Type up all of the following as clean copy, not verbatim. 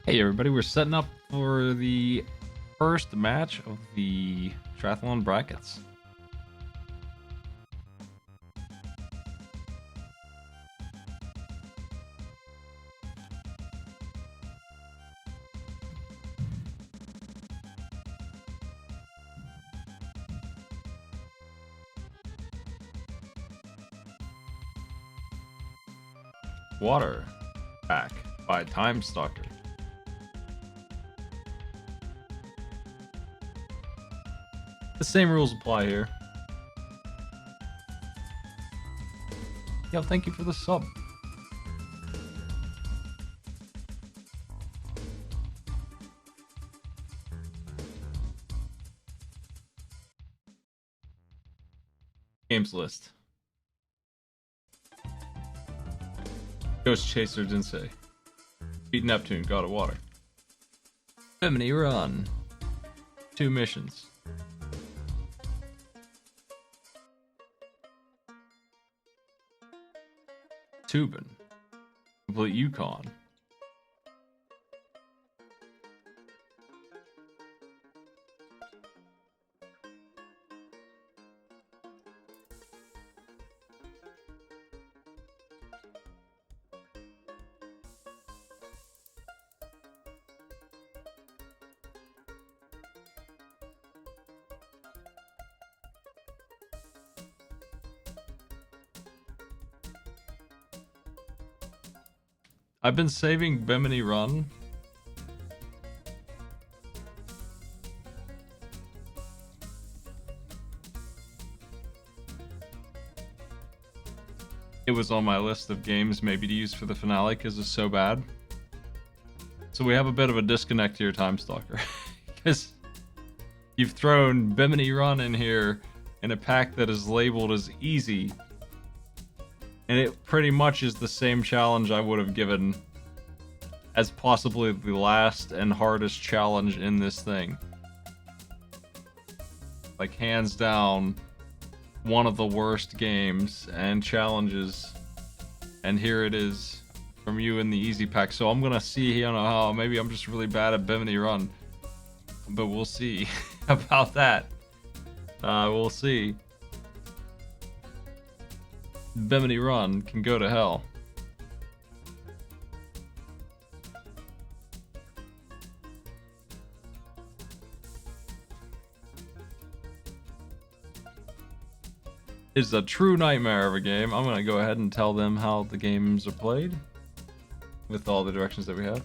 Hey everybody, we're setting up for the first match of the triathlon brackets. Water Pack by Time Stalker. The same rules apply here. Yo, thank you for the sub. Games list. Ghost Chaser Dinsei. Beat Neptune, God of Water. Bimini Run. 2 missions. Tubin. Complete Yukon. I've been saving Bimini Run. It was on my list of games maybe to use for the finale because it's so bad. So we have a bit of a disconnect here, Time Stalker. Because you've thrown Bimini Run in here in a pack that is labeled as easy. And it pretty much is the same challenge I would have given as possibly the last and hardest challenge in this thing. Like, hands down, one of the worst games and challenges. And here it is from you in the easy pack. So I'm gonna see, I don't know how, maybe I'm just really bad at Bimini Run. But we'll see about that. We'll see. Bimini Run can go to hell. It's a true nightmare of a game. I'm gonna go ahead and tell them how the games are played with all the directions that we have.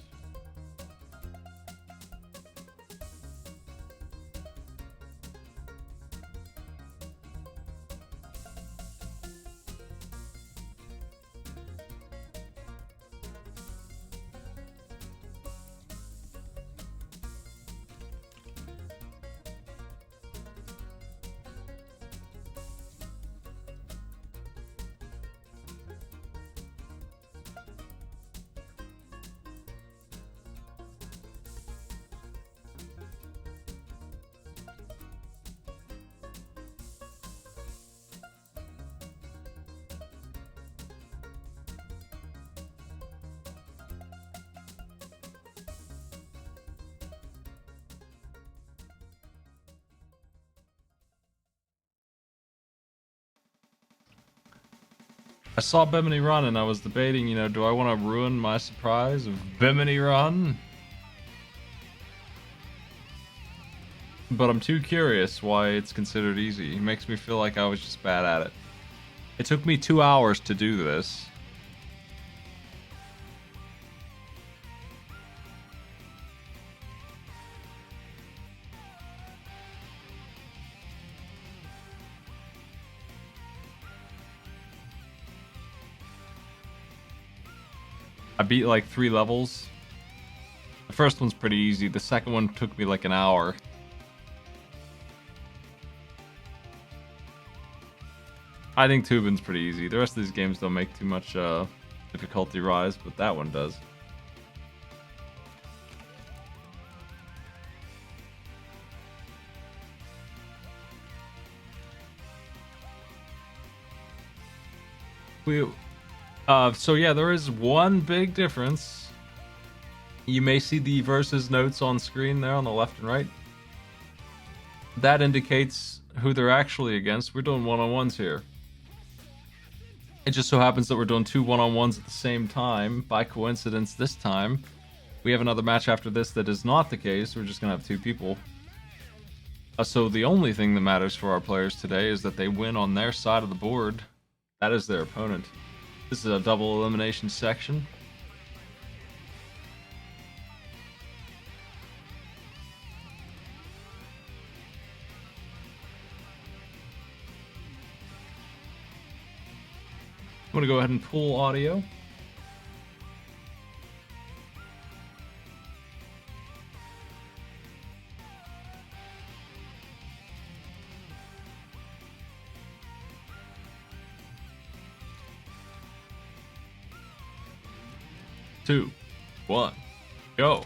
I saw Bimini Run and I was debating, do I want to ruin my surprise of Bimini Run? But I'm too curious why it's considered easy. It makes me feel like I was just bad at it. It took me 2 hours to do this. I beat like 3 levels. The first one's pretty easy. The second one took me like an hour. I think Tubin's pretty easy. The rest of these games don't make too much difficulty rise, but that one does. So yeah, there is one big difference You may see the versus notes on screen there on the left and right. That indicates who they're actually against. We're doing one-on-ones here. It just so happens that we're doing 2 one-on-ones at the same time. By coincidence, this time, we have another match after this that is not the case. We're just going to have 2 people. So the only thing that matters for our players today is that they win on their side of the board. That is their opponent. This is a double elimination section. I'm going to go ahead and pull audio. Two, one, go.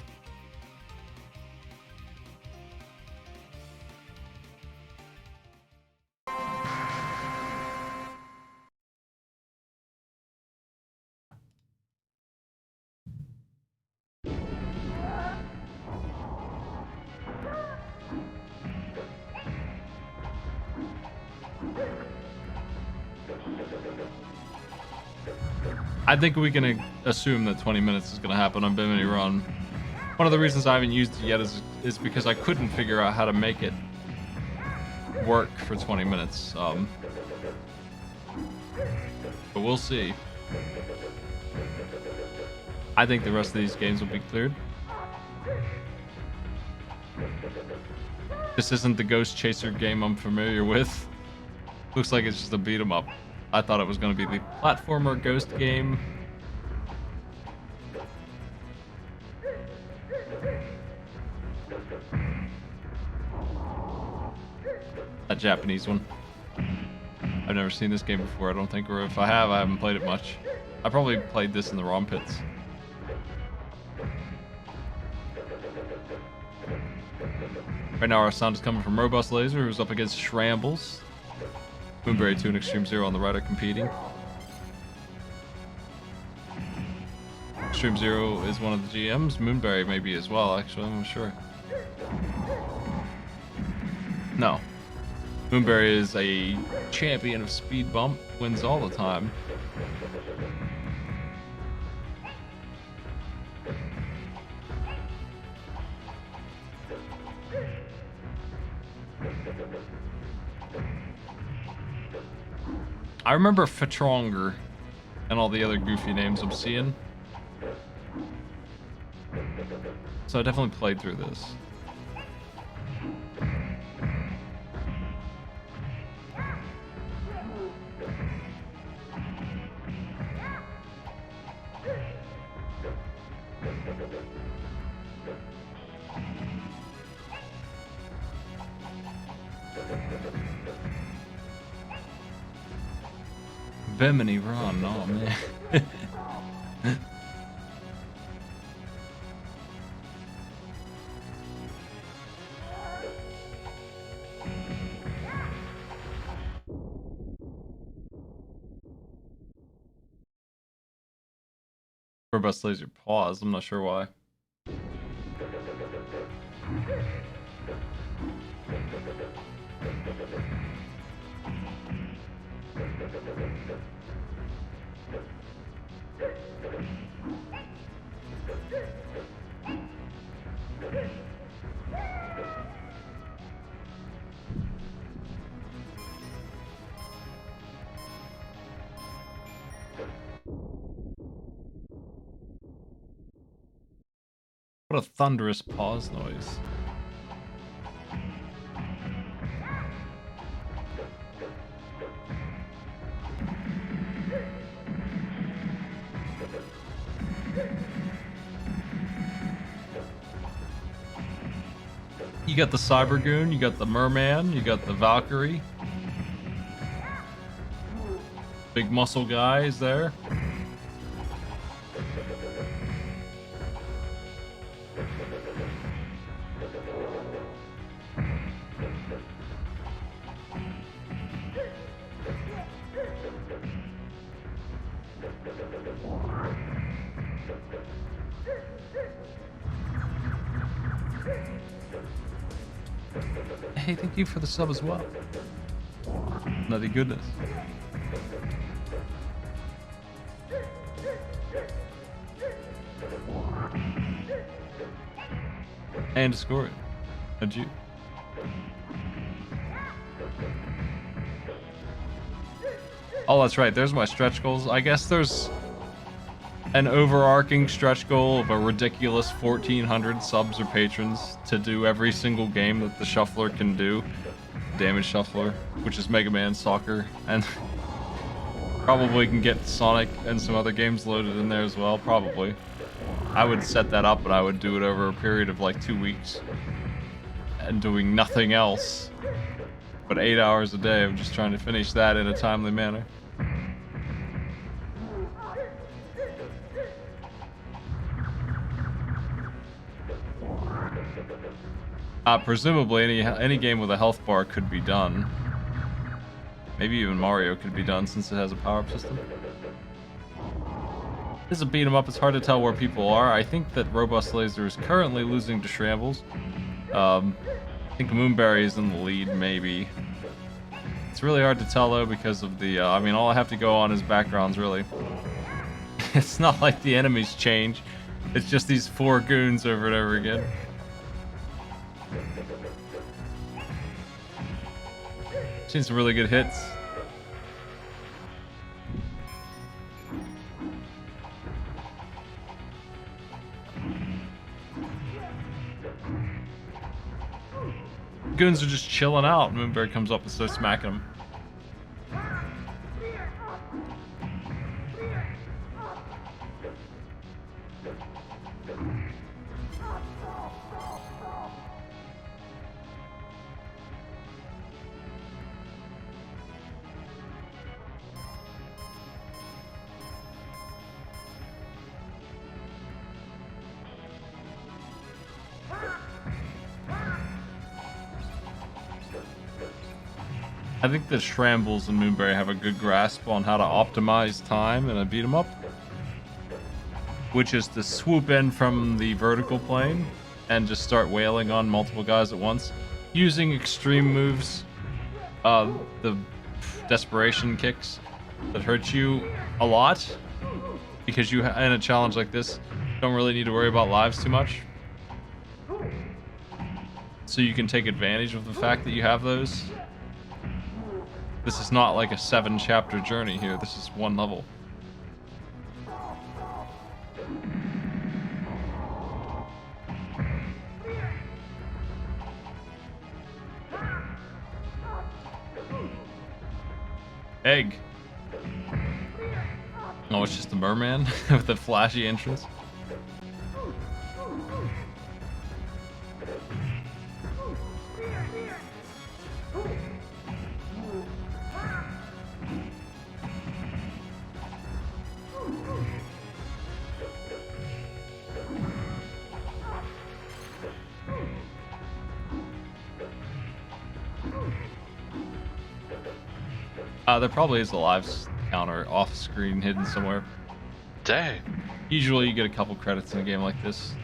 I think we can assume that 20 minutes is going to happen on Bimini Run. One of the reasons I haven't used it yet is because I couldn't figure out how to make it work for 20 minutes. But we'll see. I think the rest of these games will be cleared. This isn't the Ghost Chaser game I'm familiar with. Looks like it's just a beat 'em up. I thought it was going to be the platformer Ghost game. That Japanese one. I've never seen this game before, I don't think, or if I have, I haven't played it much. I probably played this in the ROM pits. Right now our sound is coming from Robust Laser, who's up against Shrambles. Moonberry 2 and Extreme Zero on the right are competing. Extreme Zero is one of the GMs. Moonberry may be as well, actually, I'm not sure. No. Moonberry is a champion of speed bump, wins all the time. I remember Fatronger and all the other goofy names I'm seeing. So I definitely played through this. Bimini Run, oh man. Robust Laser paused, I'm not sure why. What a thunderous pause noise. You got the Cybergoon, you got the Merman, you got the Valkyrie. Big muscle guy is there. hey, thank you for the sub as well. Nutty goodness. And to score it. How'd you? Oh, that's right. There's my stretch goals. I guess there's an overarching stretch goal of a ridiculous 1,400 subs or patrons to do every single game that the shuffler can do. Damage shuffler, which is Mega Man Soccer, and probably can get Sonic and some other games loaded in there as well. Probably. I would set that up, but I would do it over a period of like 2 weeks and doing nothing else but 8 hours a day of just trying to finish that in a timely manner. Presumably any game with a health bar could be done. Maybe even Mario could be done since it has a power-up system. This is a beat 'em up. It's hard to tell where people are. I think that Robust Laser is currently losing to Shrambles. I think Moonberry is in the lead, maybe. It's really hard to tell though because of the. I mean, all I have to go on is backgrounds, really. It's not like the enemies change. It's just these 4 goons over and over again. Seen some really good hits. Goons are just chilling out. Moonberry comes up and starts smacking them. I think that Shrambles and Moonberry have a good grasp on how to optimize time in a beat 'em up, which is to swoop in from the vertical plane and just start wailing on multiple guys at once, using extreme moves, the desperation kicks that hurt you a lot, because you in a challenge like this don't really need to worry about lives too much. So you can take advantage of the fact that you have those. This is not like a 7-chapter journey here. This is 1 level. Egg. Oh, it's just the merman with the flashy entrance. There probably is a lives counter off screen hidden somewhere. Dang. Usually you get a couple credits in a game like this.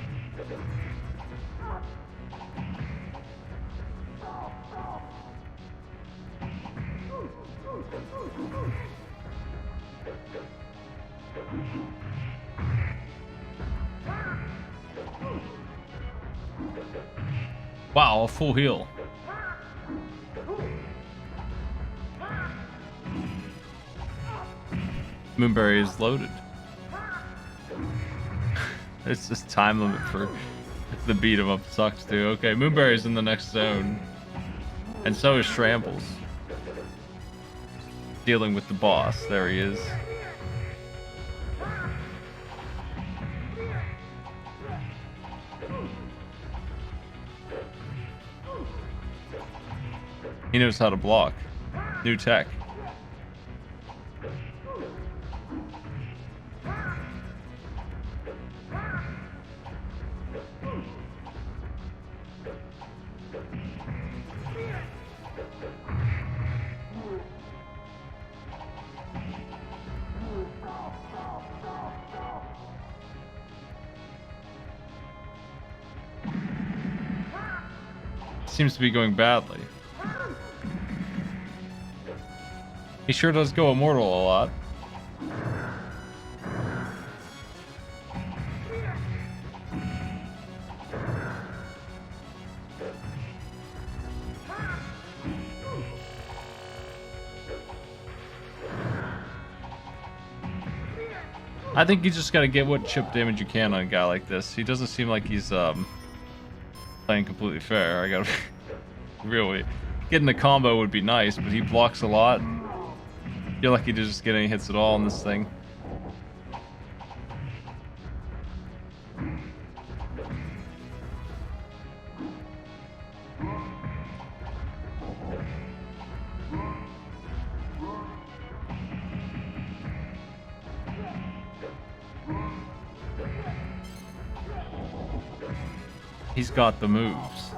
Wow, a full heal. Moonberry is loaded. It's just time limit for the beat 'em up sucks too. Okay, Moonberry's in the next zone. And so is Shrambles. Dealing with the boss. There he is. He knows how to block. New tech. Seems to be going badly. He sure does go immortal a lot. I think you just gotta get what chip damage you can on a guy like this. He doesn't seem like he's playing completely fair. I gotta really getting the combo would be nice, but he blocks a lot. You're lucky to just get any hits at all on this thing. He's got the moves.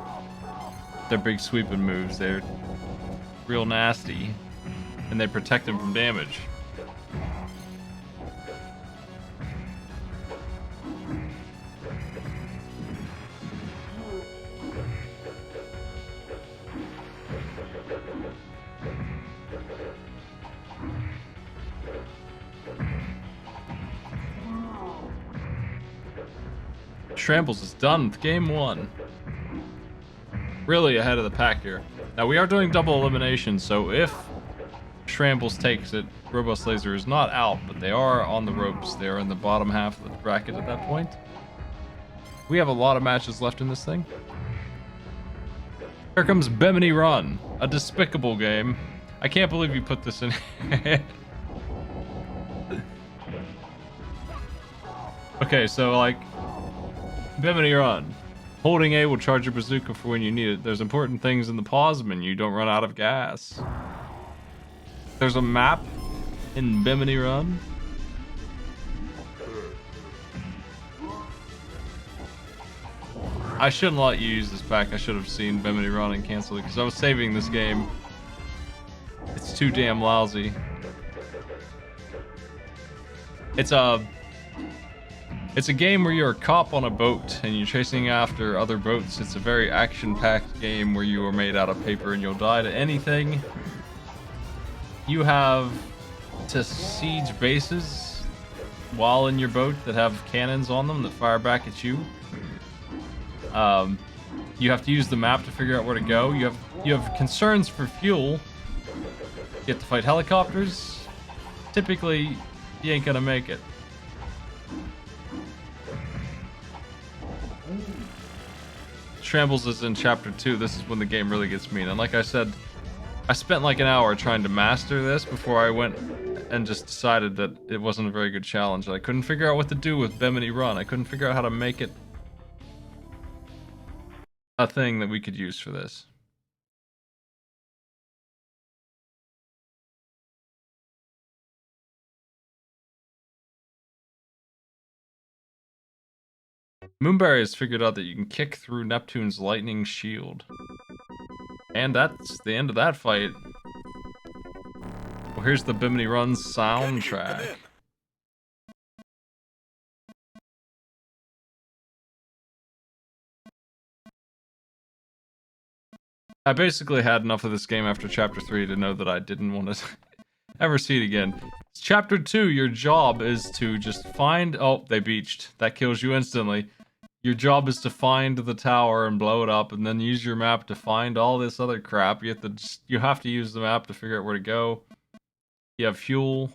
They're big sweeping moves. They're real nasty. And they protect him from damage. Shambles is done with game 1. Really ahead of the pack here. Now we are doing double elimination, so if Shambles takes it, Robust Laser is not out, but they are on the ropes. They're in the bottom half of the bracket at that point. We have a lot of matches left in this thing. Here comes Bimini Run, a despicable game. I can't believe you put this in. Okay, so like Bimini Run. Holding A will charge your bazooka for when you need it. There's important things in the pause menu. Don't run out of gas. There's a map in Bimini Run. I shouldn't let you use this pack. I should have seen Bimini Run and canceled it because I was saving this game. It's too damn lousy. It's a game where you're a cop on a boat and you're chasing after other boats. It's a very action-packed game where you are made out of paper and you'll die to anything. You have to siege bases while in your boat that have cannons on them that fire back at you. You have to use the map to figure out where to go. You have concerns for fuel. You have to fight helicopters. Typically, you ain't gonna make it. Shambles is in chapter 2. This is when the game really gets mean. And like I said, I spent like an hour trying to master this before I went and just decided that it wasn't a very good challenge. I couldn't figure out what to do with Bimini Run. I couldn't figure out how to make it a thing that we could use for this. Moonberry has figured out that you can kick through Neptune's lightning shield. And that's the end of that fight. Well, here's the Bimini Run soundtrack. I basically had enough of this game after chapter 3 to know that I didn't want to ever see it again. Chapter 2, your job is to just find... Oh, they beached. That kills you instantly. Your job is to find the tower and blow it up, and then use your map to find all this other crap. You have to use the map to figure out where to go. You have fuel.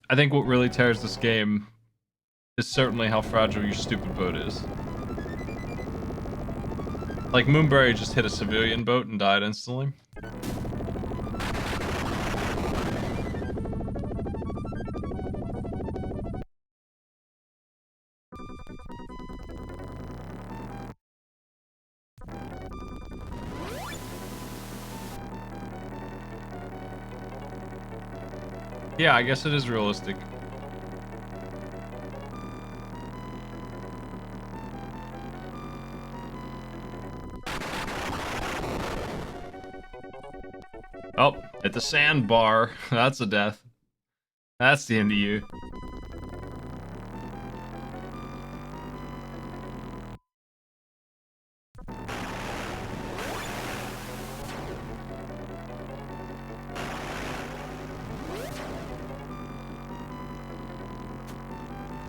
I think what really tears this game is certainly how fragile your stupid boat is. Like, Moonberry just hit a civilian boat and died instantly. Yeah, I guess it is realistic. Oh, hit the sandbar. That's a death. That's the end of you.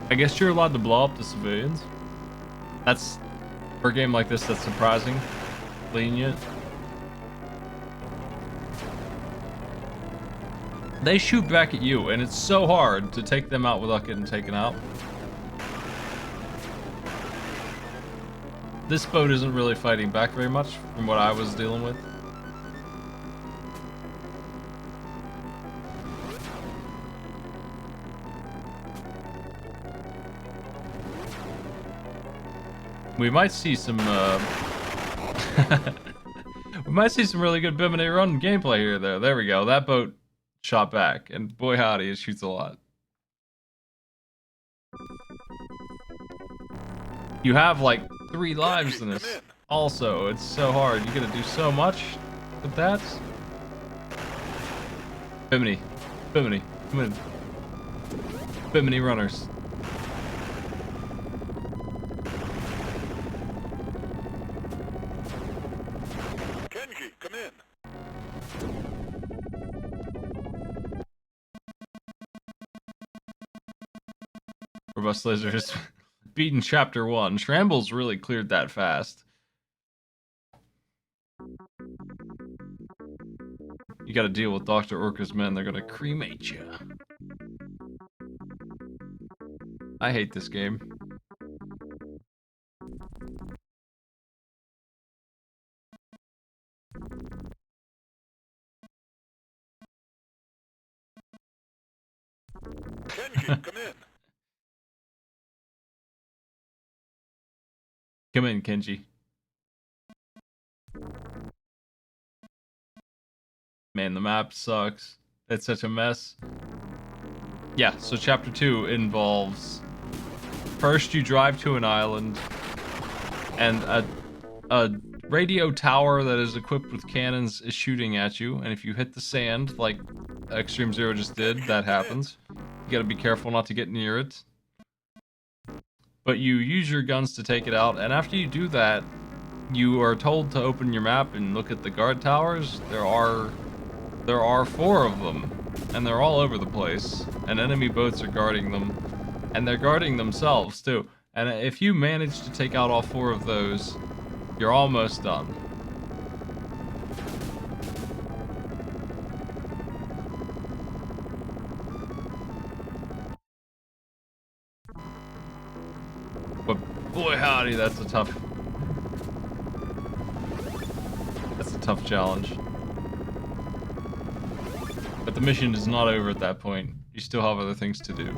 I guess you're allowed to blow up the civilians. That's, for a game like this, that's surprising. Lenient. They shoot back at you, and it's so hard to take them out without getting taken out. This boat isn't really fighting back very much from what I was dealing with. We might see some, we might see some really good Bimini Run gameplay here, though. There we go. That boat shot back, and boy howdy, it shoots a lot. You have, like, 3 lives in this. Also, it's so hard. You gotta do so much with that. Bimini. Bimini. Come in. Bimini runners. Come in. Robust lasers. Beaten chapter 1. Shrambles really cleared that fast. You gotta deal with Dr. Orca's men. They're gonna cremate you. I hate this game. Kenji, come in. Come in, Kenji. Man, the map sucks. It's such a mess. Yeah, so chapter 2 involves... First, you drive to an island, and a radio tower that is equipped with cannons is shooting at you, and if you hit the sand, like Extreme Zero just did, that happens. You gotta be careful not to get near it. But you use your guns to take it out, and after you do that, you are told to open your map and look at the guard towers. There are 4 of them, and they're all over the place, and enemy boats are guarding them, and they're guarding themselves too. And if you manage to take out all 4 of those, you're almost done. But boy howdy, that's a tough challenge. But the mission is not over at that point. You still have other things to do.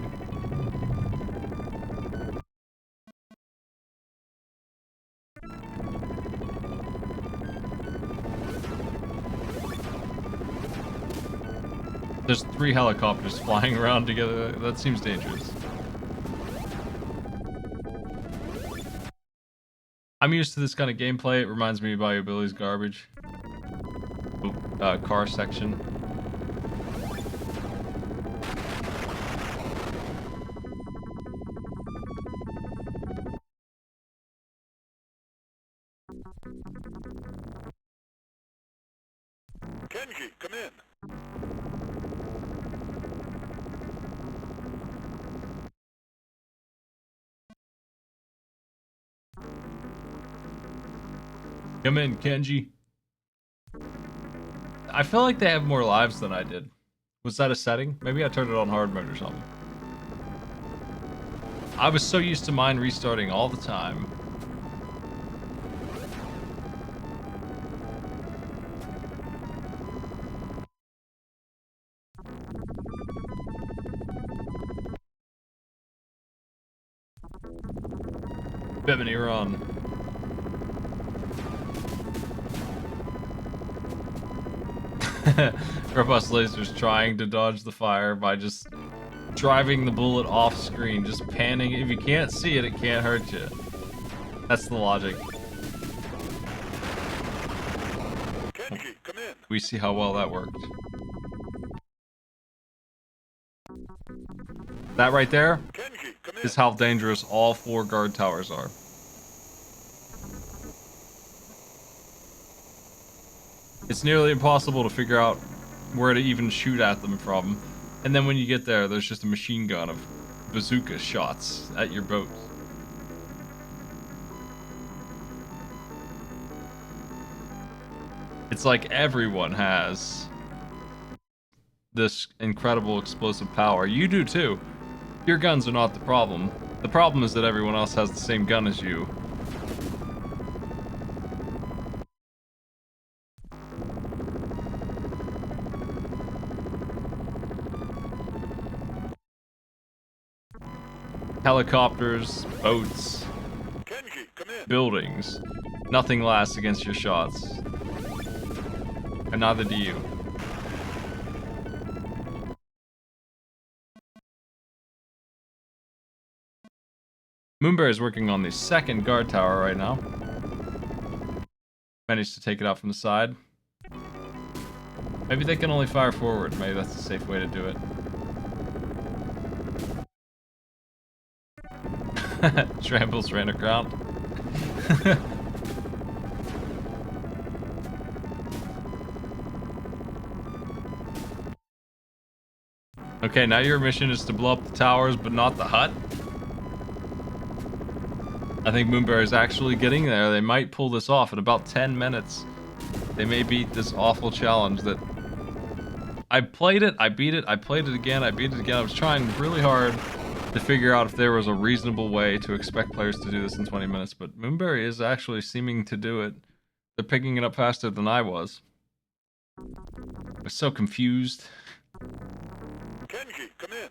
There's 3 helicopters flying around together. That seems dangerous. I'm used to this kind of gameplay. It reminds me of Bayou Billy's Garbage. Car section. Kenji, come in. Come in, Kenji. I feel like they have more lives than I did. Was that a setting? Maybe I turned it on hard mode or something. I was so used to mine restarting all the time. Bimini Run. Robust Laser's trying to dodge the fire by just driving the bullet off screen, just panning. If you can't see it, it can't hurt you. That's the logic. Kenji, come in. We see how well that worked. That right there Kenji, come in. is how dangerous all 4 guard towers are. It's nearly impossible to figure out where to even shoot at them from. And then when you get there, there's just a machine gun of bazooka shots at your boat. It's like everyone has this incredible explosive power. You do too. Your guns are not the problem. The problem is that everyone else has the same gun as you. Helicopters, boats, Kenji, come in. buildings. Nothing lasts against your shots. And neither do you. Moonbear is working on the 2nd guard tower right now. Managed to take it out from the side. Maybe they can only fire forward. Maybe that's a safe way to do it. Trambles ran aground. Okay, now your mission is to blow up the towers, but not the hut. I think Moonbear is actually getting there. They might pull this off in about 10 minutes. They may beat this awful challenge that... I played it, I beat it, I played it again, I beat it again. I was trying really hard to figure out if there was a reasonable way to expect players to do this in 20 minutes, but Moonberry is actually seeming to do it. They're picking it up faster than I was. I was so confused. Kenji, come in.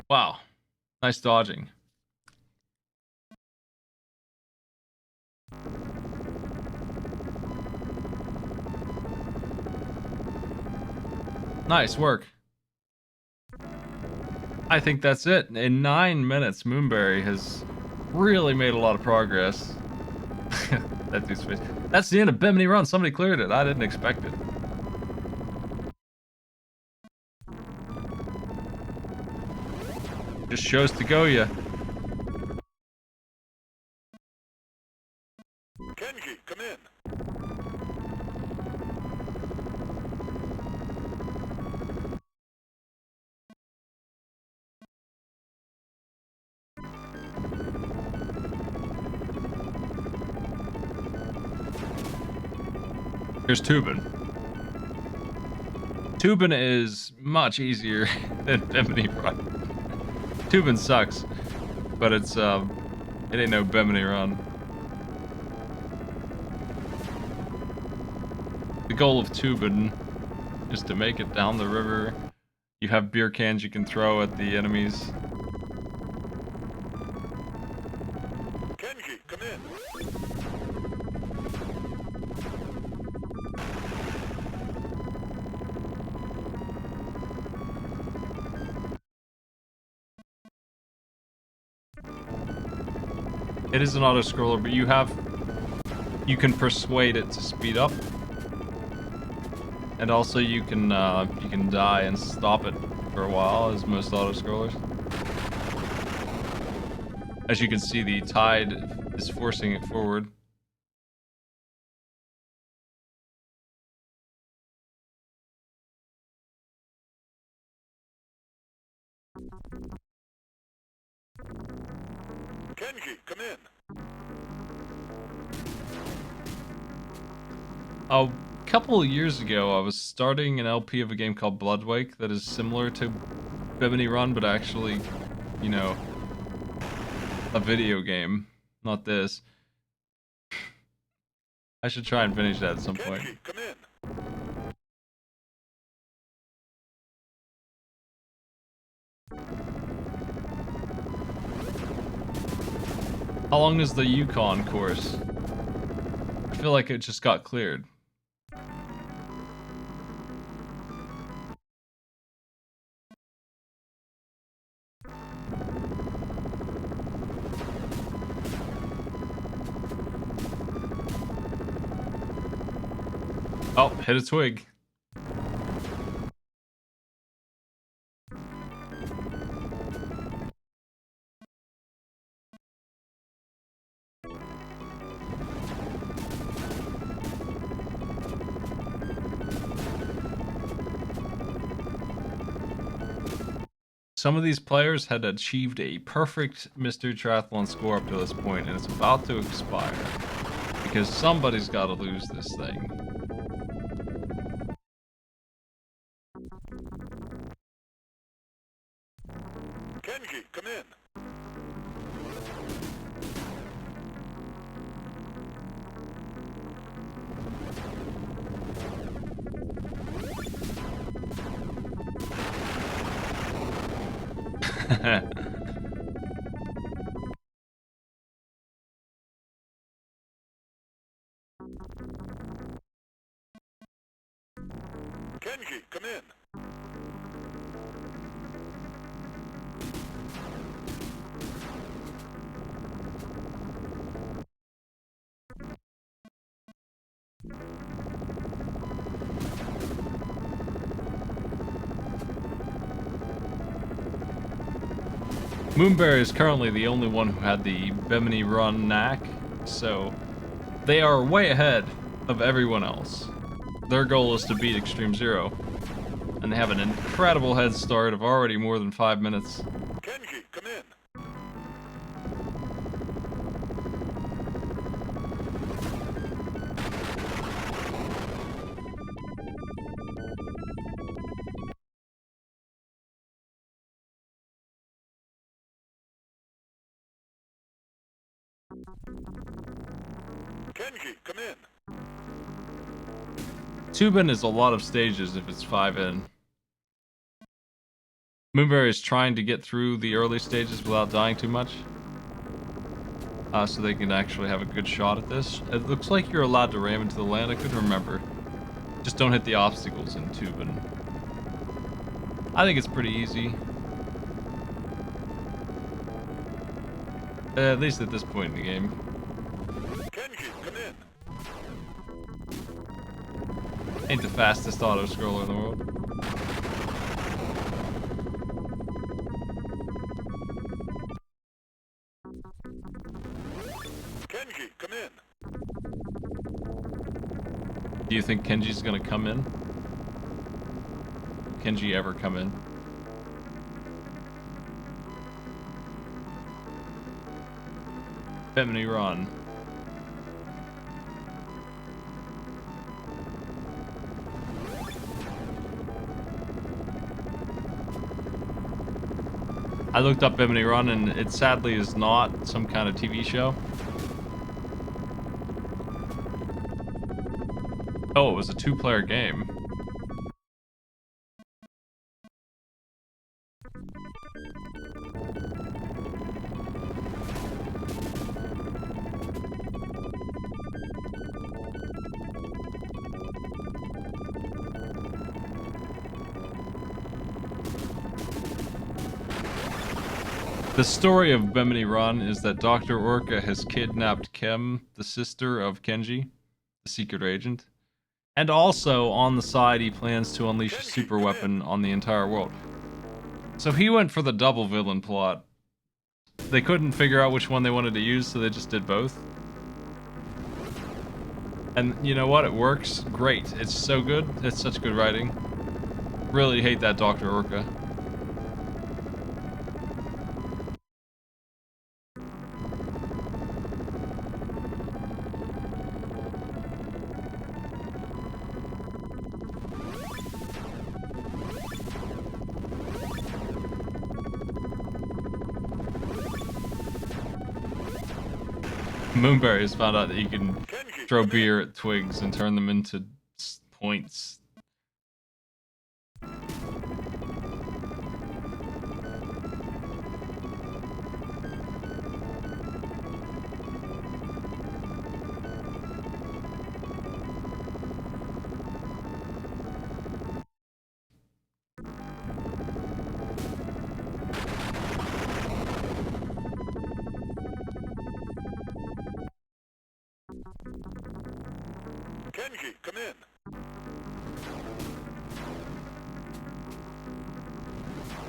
Wow. Nice dodging. Nice work. I think that's it. In 9 minutes, Moonberry has really made a lot of progress. That dude's face. That's the end of Bimini Run. Somebody cleared it. I didn't expect it. Just shows to go ya. Kenji, come in. Here's Tubin. Tubin is much easier than Bimini Run. Tubin sucks, but it ain't no Bimini Run. The goal of Tubin is to make it down the river. You have beer cans you can throw at the enemies. Kenji, come in. It is an auto-scroller, but you can persuade it to speed up. And also you can die and stop it for a while, as most auto-scrollers. As you can see, the tide is forcing it forward. Kenji, come in. A couple of years ago, I was starting an LP of a game called Bloodwake that is similar to Bimini Run, but actually, you know, a video game, not this. I should try and finish that at some point. Kenji, come in. How long is the Yukon course? I feel like it just got cleared. Oh, hit a twig. Some of these players had achieved a perfect Mr. Triathlon score up to this point, and it's about to expire. Because somebody's got to lose this thing. Kenji, come in. Kenji, come in. Moonberry is currently the only one who had the Bimini Run knack, so they are way ahead of everyone else. Their goal is to beat Extreme Zero, and they have an incredible head start of already more than 5 minutes. Kenji, come in. Kenji, come in. Tubin is a lot of stages if it's 5 in. Moonberry is trying to get through the early stages without dying too much. So they can actually have a good shot at this. It looks like you're allowed to ram into the land, I couldn't remember. Just don't hit the obstacles in Tubin. I think it's pretty easy. At least at this point in the game. Kenji, come in. Ain't the fastest auto-scroller in the world. Kenji, come in. Do you think Kenji's gonna come in? Kenji ever come in? Bimini Run. I looked up Bimini Run and it sadly is not some kind of TV show. Oh, it was a 2-player game. The story of Bimini Run is that Dr. Orca has kidnapped Kim, the sister of Kenji, the secret agent. And also, on the side, he plans to unleash a super weapon on the entire world. So he went for the double villain plot. They couldn't figure out which one they wanted to use, so they just did both. And you know what? It works great. It's so good. It's such good writing. Really hate that Dr. Orca. Moonberry has found out that you can throw beer at twigs and turn them into points. Kenji, come in.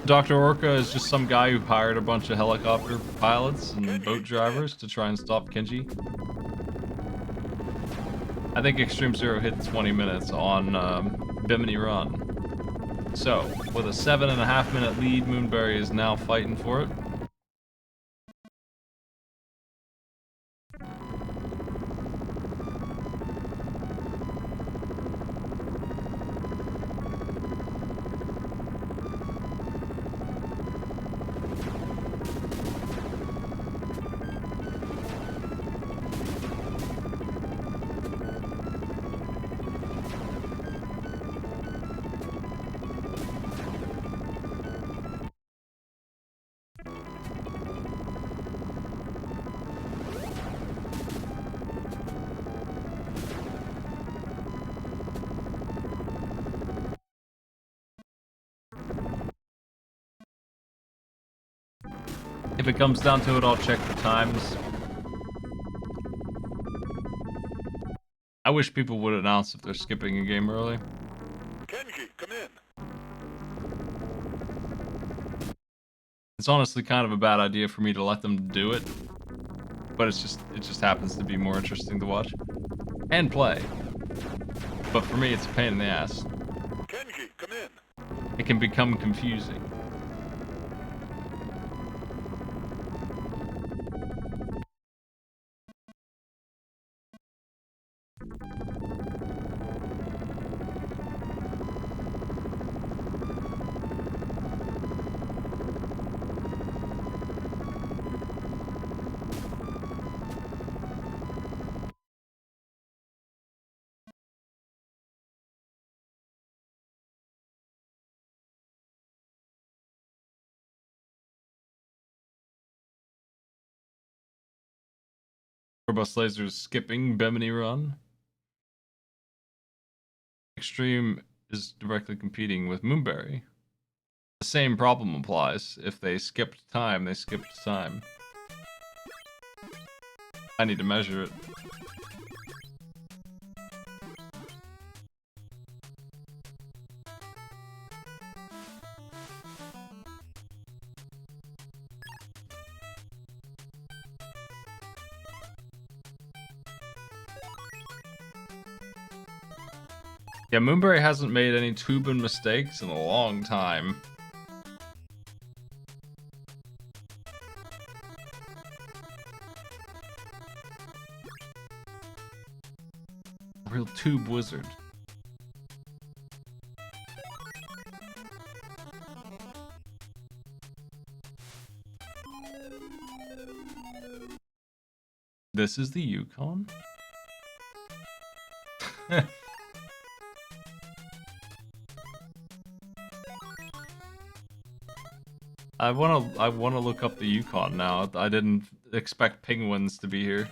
Dr. Orca is just some guy who hired a bunch of helicopter pilots and boat drivers to try and stop Kenji. I think Extreme Zero hit 20 minutes on Bimini Run. So, with a 7.5 minute lead, Moonberry is now fighting for it. If it comes down to it, I'll check the times. I wish people would announce if they're skipping a game early. Kenji, come in. It's honestly kind of a bad idea for me to let them do it, but it just happens to be more interesting to watch and play. But for me, it's a pain in the ass. Kenji, come in. It can become confusing. Robust Lasers skipping Bimini Run. Extreme is directly competing with Moonberry. The same problem applies. If they skipped time, they skipped time. I need to measure it. Yeah, Moonberry hasn't made any tubing mistakes in a long time. Real tube wizard. This is the Yukon? I wanna look up the Yukon now. I didn't expect penguins to be here.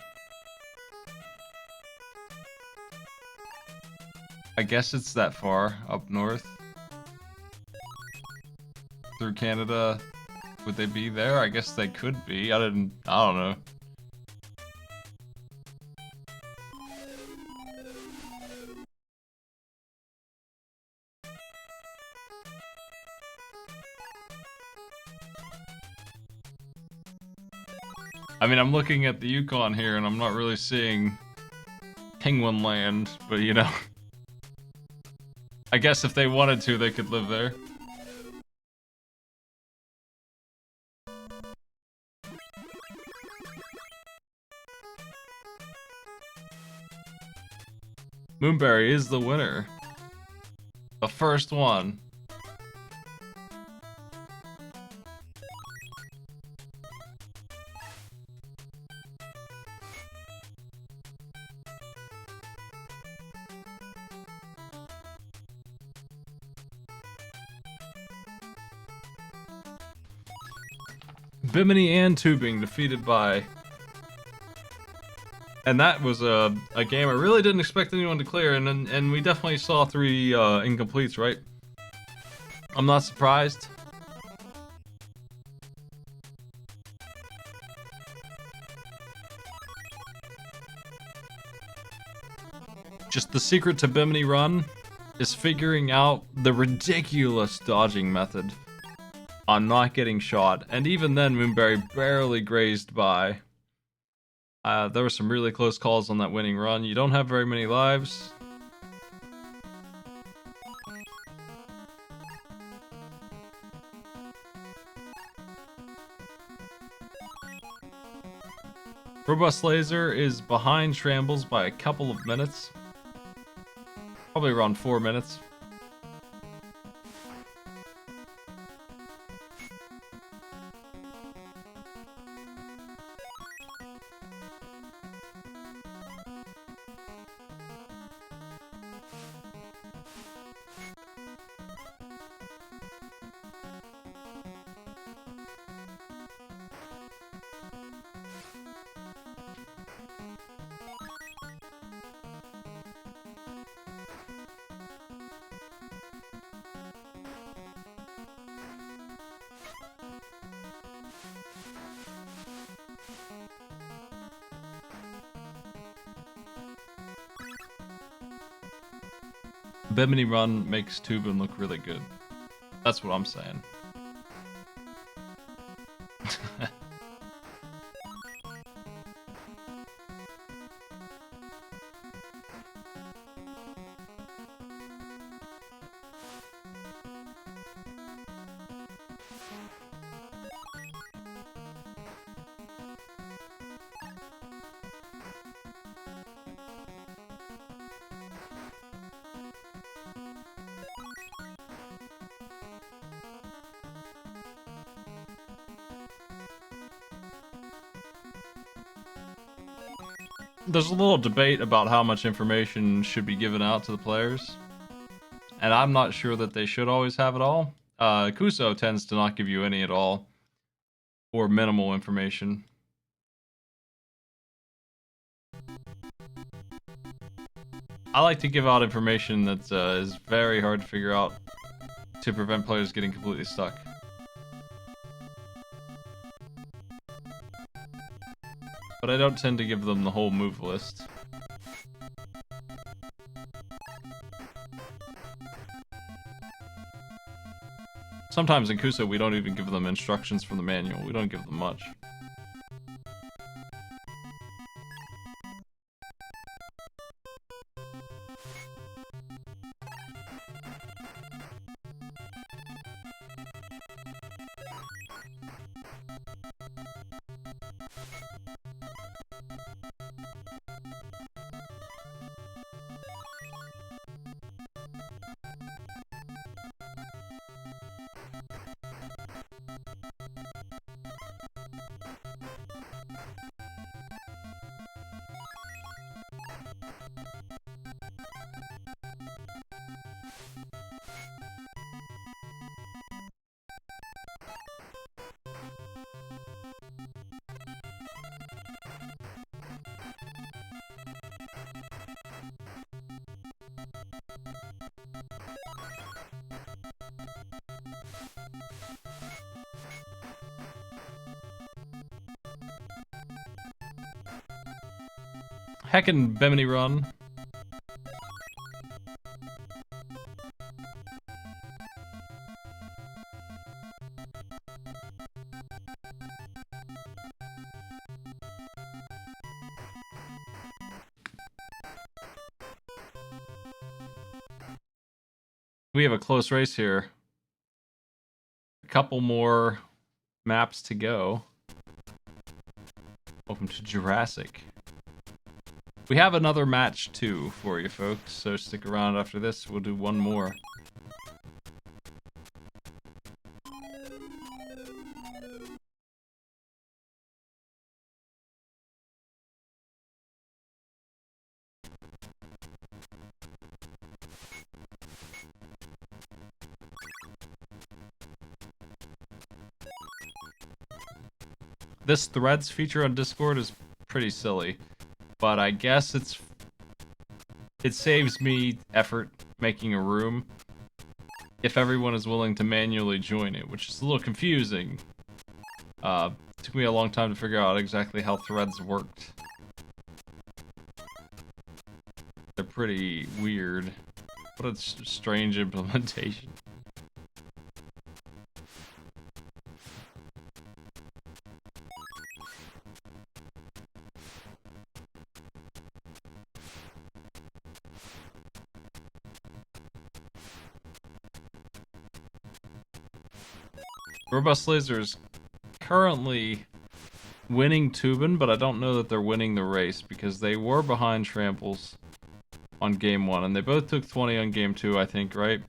I guess it's that far up north. Through Canada. Would they be there? I guess they could be. I don't know. I mean, I'm looking at the Yukon here, and I'm not really seeing Penguin Land, but you know. I guess if they wanted to, they could live there. Moonberry is the winner. The first one. Bimini and Tubing defeated by... And that was a game I really didn't expect anyone to clear, and we definitely saw 3 incompletes, right? I'm not surprised. Just the secret to Bimini Run is figuring out the ridiculous dodging method. on not getting shot, and even then Moonberry barely grazed by. There were some really close calls on that winning run. You don't have very many lives. Robust Laser is behind Shambles by a couple of minutes. Probably around 4 minutes. Bimini Run makes Tubin look really good. That's what I'm saying. There's a little debate about how much information should be given out to the players, and I'm not sure that they should always have it all. Kuso tends to not give you any at all, or minimal information. I like to give out information that is very hard to figure out to prevent players getting completely stuck. But I don't tend to give them the whole move list. Sometimes in Kuso we don't even give them instructions from the manual. We don't give them much. Heckin' Bimini Run. We have a close race here. A couple more maps to go. Welcome to Jurassic. We have another match too for you folks, so stick around after this. We'll do one more. This threads feature on Discord is pretty silly, but I guess it saves me effort making a room if everyone is willing to manually join it, which is a little confusing. Took me a long time to figure out exactly how threads worked. They're pretty weird. What a strange implementation. Robust Laser is currently winning Tubin, but I don't know that they're winning the race because they were behind Tramples on game 1, and they both took 20 on game 2, I think, right?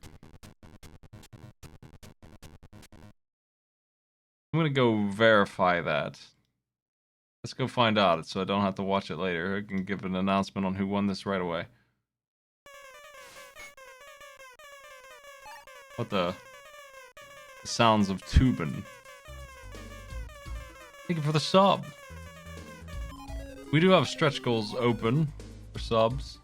I'm gonna go verify that. Let's go find out so I don't have to watch it later. I can give an announcement on who won this right away. What the sounds of Tubin. Thank you for the sub. We do have stretch goals open for subs.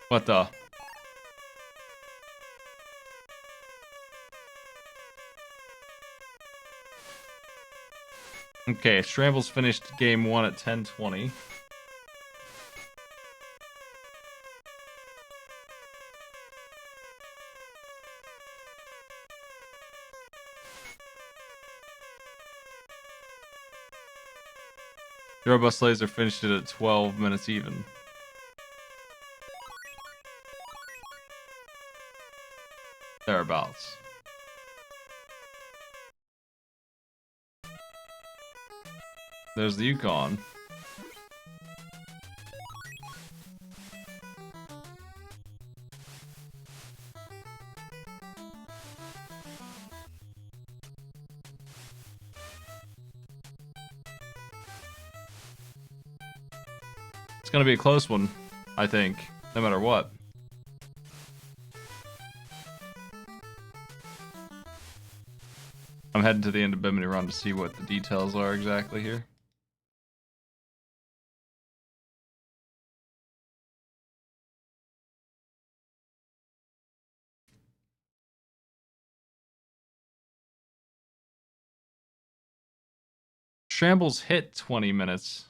What the? Okay, Strambles finished game 1 at 10:20. The Robust Laser finished it at 12 minutes even. Thereabouts. There's the Yukon. It's gonna be a close one, I think, no matter what. I'm heading to the end of Bimini Run to see what the details are exactly here. Shambles hit 20 minutes.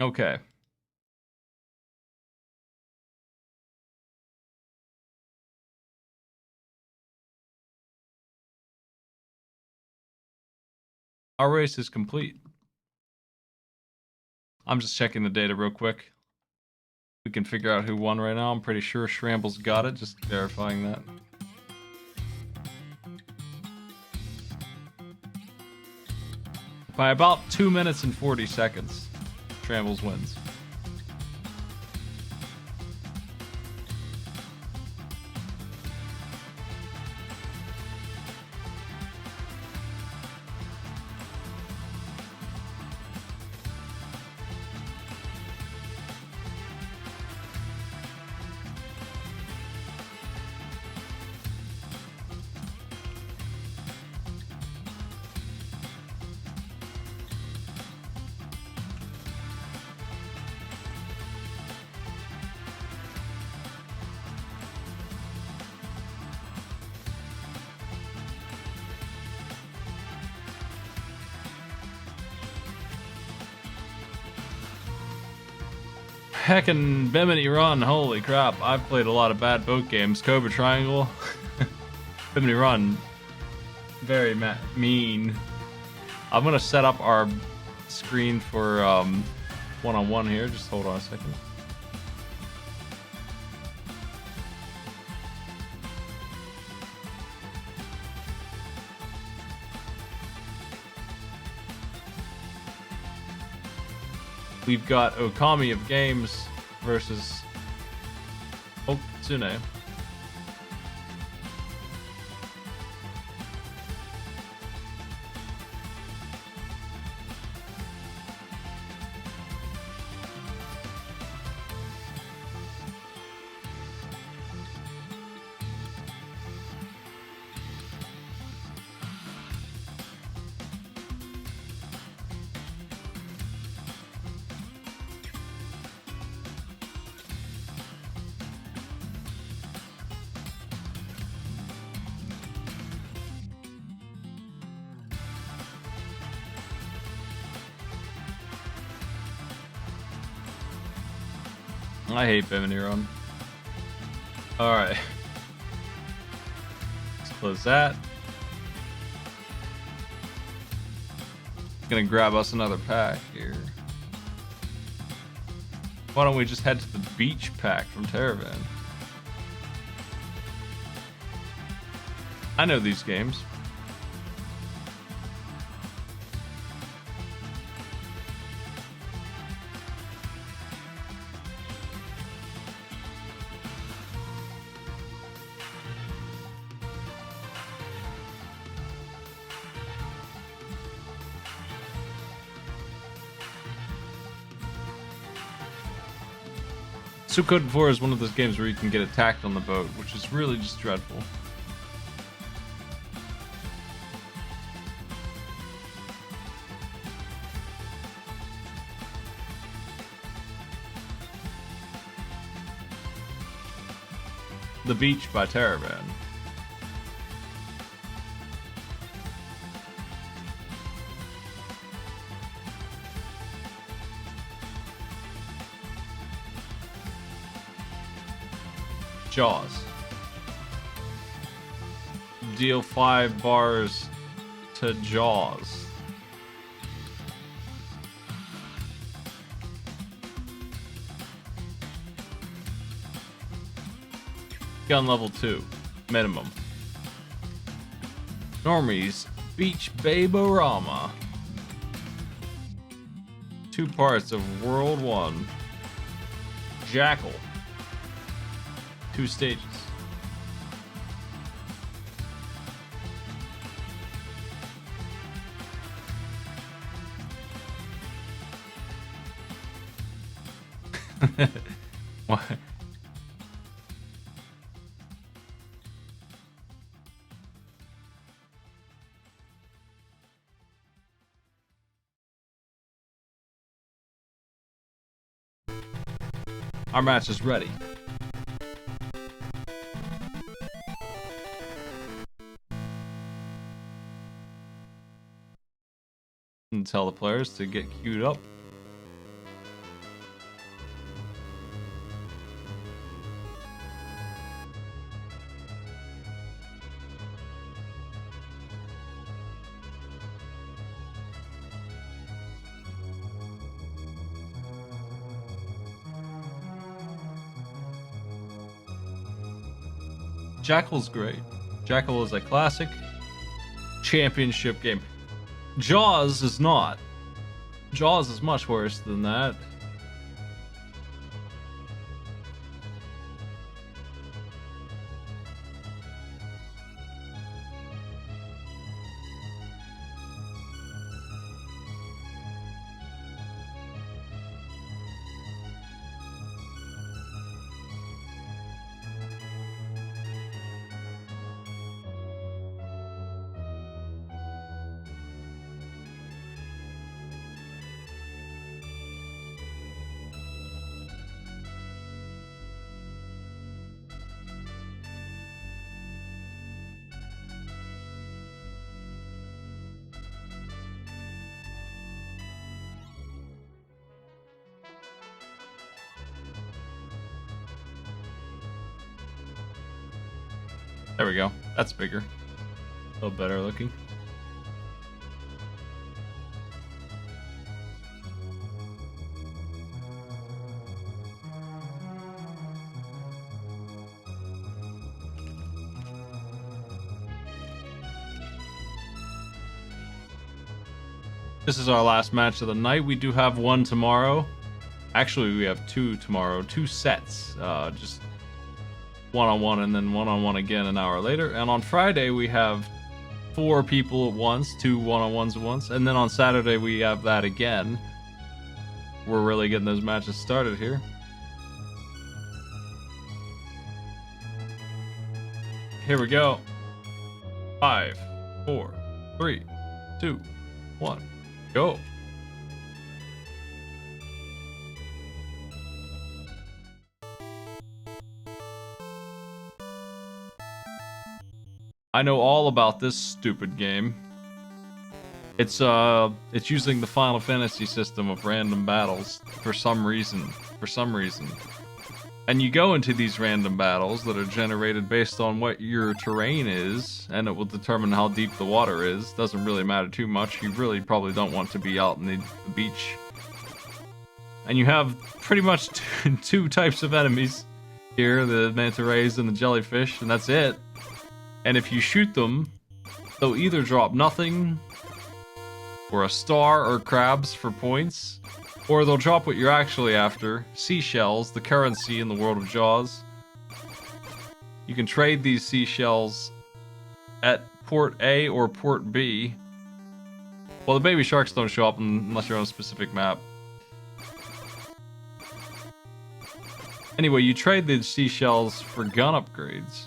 Okay. Our race is complete. I'm just checking the data real quick. We can figure out who won right now. I'm pretty sure Shrambles got it, just verifying that. By about 2 minutes and 40 seconds, Shrambles wins. Heckin' Bimini Run, holy crap. I've played a lot of bad boat games. Cobra Triangle. Bimini Run. Very mean. I'm gonna set up our screen for one-on-one here. Just hold on a second. We've got Okami of Games versus Otsune. I hate Bimini Run. Alright. Let's close that. Gonna grab us another pack here. Why don't we just head to the beach pack from Terravan? I know these games. Suikoden 4 is one of those games where you can get attacked on the boat, which is really just dreadful. The Beach by Terravan. Jaws. Deal 5 bars to Jaws. Gun level 2, minimum. Normies, Beach Baborama. 2 parts of World 1. Jackal. 2 stages. Why? Our match is ready. And tell the players to get queued up. Jackal's great. Jackal is a classic championship game. Jaws is not. Jaws is much worse than that. There we go. That's bigger. A little better looking. This is our last match of the night. We do have one tomorrow. Actually, we have 2 tomorrow. 2 sets. Just one-on-one and then one-on-one again an hour later. And on Friday, we have 4 people at once. 2 one-on-ones at once. And then on Saturday, we have that again. We're really getting those matches started here. Here we go. 5, 4, 3, 2, 1. Go. I know all about this stupid game. It's using the Final Fantasy system of random battles for some reason. And you go into these random battles that are generated based on what your terrain is, and it will determine how deep the water is. Doesn't really matter too much. You really probably don't want to be out in the beach. And you have pretty much two types of enemies here, the manta rays and the jellyfish, and that's it. And if you shoot them, they'll either drop nothing, or a star, or crabs for points, or they'll drop what you're actually after, seashells, the currency in the world of Jaws. You can trade these seashells at port A or port B. Well, the baby sharks don't show up unless you're on a specific map. Anyway, you trade the seashells for gun upgrades.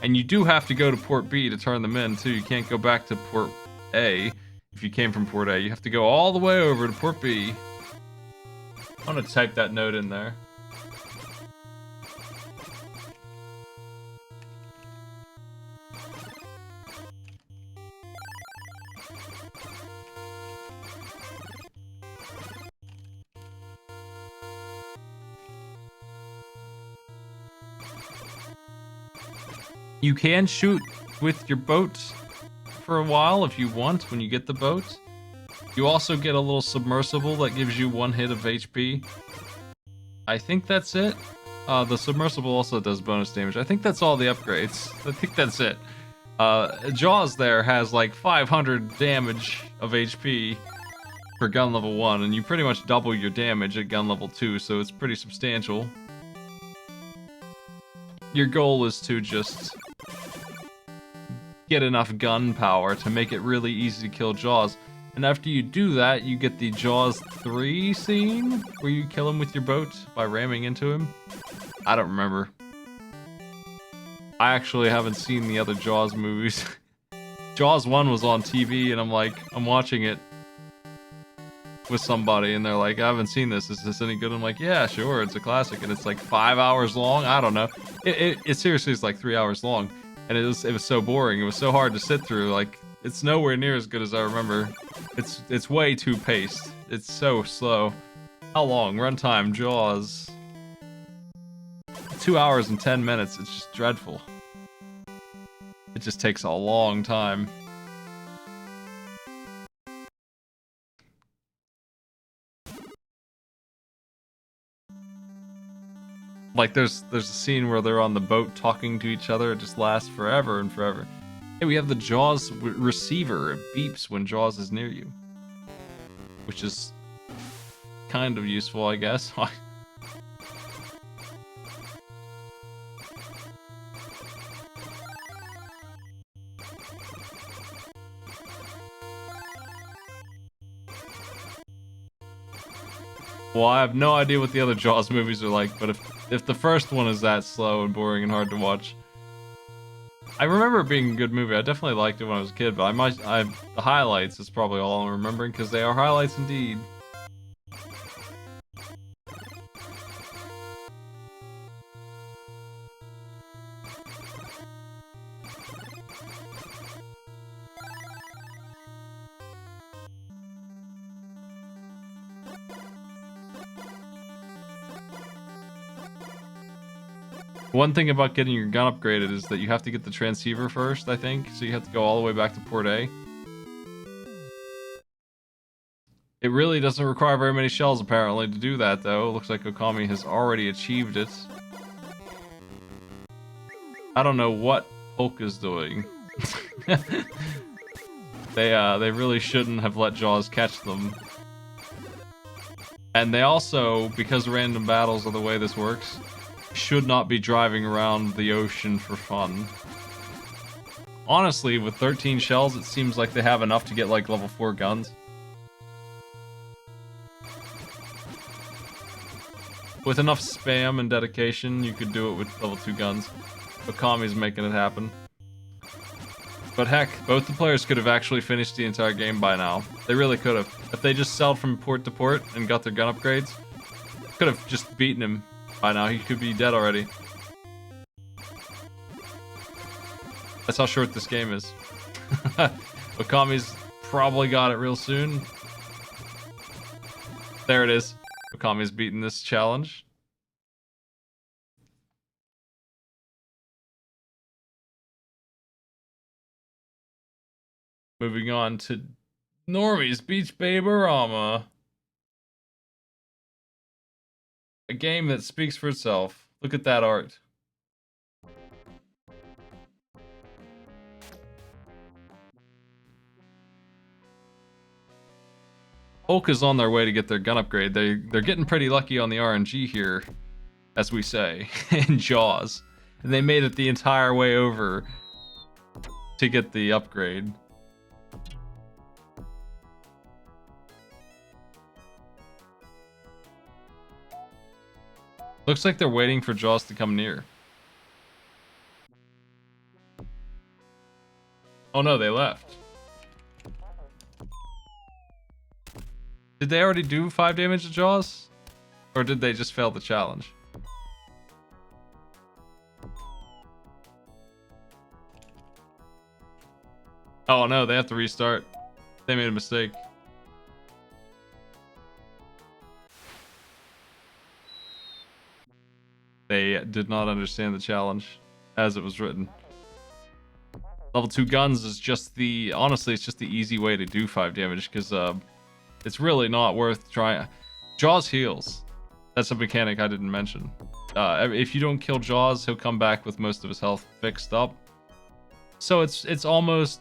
And you do have to go to port B to turn them in, too. You can't go back to port A if you came from port A. You have to go all the way over to port B. I'm gonna type that note in there. You can shoot with your boat for a while if you want when you get the boat. You also get a little submersible that gives you 1 hit of HP. I think that's it. The submersible also does bonus damage. I think that's all the upgrades. I think that's it. Jaws there has like 500 damage of HP for gun level 1, and you pretty much double your damage at gun level 2, so it's pretty substantial. Your goal is to just get enough gun power to make it really easy to kill Jaws. And after you do that, you get the Jaws 3 scene, where you kill him with your boat by ramming into him. I don't remember. I actually haven't seen the other Jaws movies. Jaws 1 was on TV, and I'm watching it with somebody, and they're like, I haven't seen this. Is this any good? I'm like, yeah, sure, it's a classic, and it's like 5 hours long. I don't know. It seriously is like 3 hours long, and it was so boring. It was so hard to sit through. Like, it's nowhere near as good as I remember. It's way too paced. It's so slow. How long? Runtime, Jaws. 2 hours and 10 minutes. It's just dreadful. It just takes a long time. Like, there's a scene where they're on the boat talking to each other. It just lasts forever and forever. Hey, we have the Jaws receiver. It beeps when Jaws is near you. Which is kind of useful, I guess. Well, I have no idea what the other Jaws movies are like, but if the first one is that slow and boring and hard to watch, I remember it being a good movie. I definitely liked it when I was a kid, but the highlights is probably all I'm remembering, because they are highlights indeed. One thing about getting your gun upgraded is that you have to get the transceiver first, I think. So you have to go all the way back to port A. It really doesn't require very many shells, apparently, to do that, though. It looks like Okami has already achieved it. I don't know what Hulk is doing. They really shouldn't have let Jaws catch them. And they also, because random battles are the way this works, should not be driving around the ocean for fun. Honestly, with 13 shells, it seems like they have enough to get like level 4 guns. With enough spam and dedication, you could do it with level 2 guns. Okami's making it happen. But heck, both the players could have actually finished the entire game by now. They really could have. If they just sailed from port to port and got their gun upgrades, could have just beaten him. By now, he could be dead already. That's how short this game is. Okami's probably got it real soon. There it is. Okami's beaten this challenge. Moving on to Normie's Beach Baberama. A game that speaks for itself. Look at that art. Hulk is on their way to get their gun upgrade. They're getting pretty lucky on the RNG here, as we say, in Jaws. And they made it the entire way over to get the upgrade. Looks like they're waiting for Jaws to come near. Oh no, they left. Did they already do 5 damage to Jaws? Or did they just fail the challenge? Oh no, they have to restart. They made a mistake. They did not understand the challenge as it was written. Level 2 guns is just the... Honestly, it's just the easy way to do 5 damage because it's really not worth trying. Jaws heals. That's a mechanic I didn't mention. If you don't kill Jaws, he'll come back with most of his health fixed up. So it's almost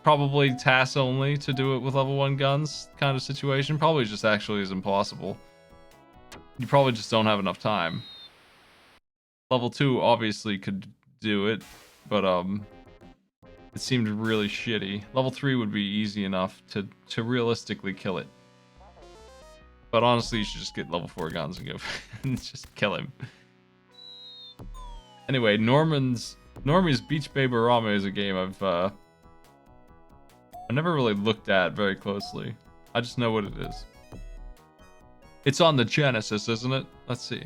probably TAS only to do it with level 1 guns kind of situation. Probably just actually is impossible. You probably just don't have enough time. Level 2 obviously could do it, but it seemed really shitty. Level 3 would be easy enough to realistically kill it. But honestly, you should just get level 4 guns and go and just kill him. Anyway, Normie's Beach Baberama is a game I never really looked at very closely. I just know what it is. It's on the Genesis, isn't it? Let's see.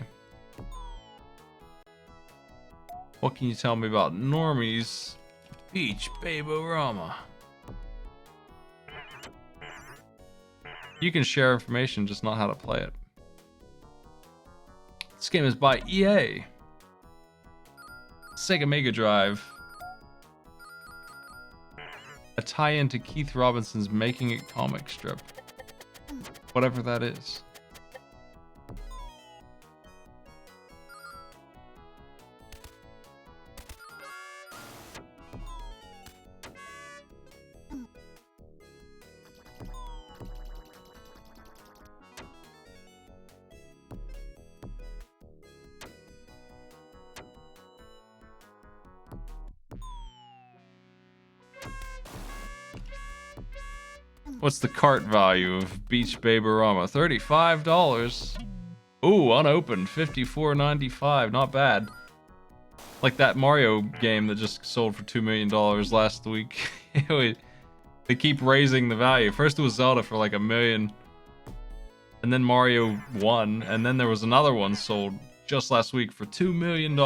What can you tell me about Normie's Beach Baberama? You can share information, just not how to play it. This game is by EA. Sega Mega Drive. A tie-in to Keith Robinson's Making It comic strip. Whatever that is. What's the cart value of Beach Baberama? $35. Ooh, unopened. $54.95. Not bad. Like that Mario game that just sold for $2 million last week. They keep raising the value. First it was Zelda for like $1 million. And then Mario 1. And then there was another one sold just last week for $2 million.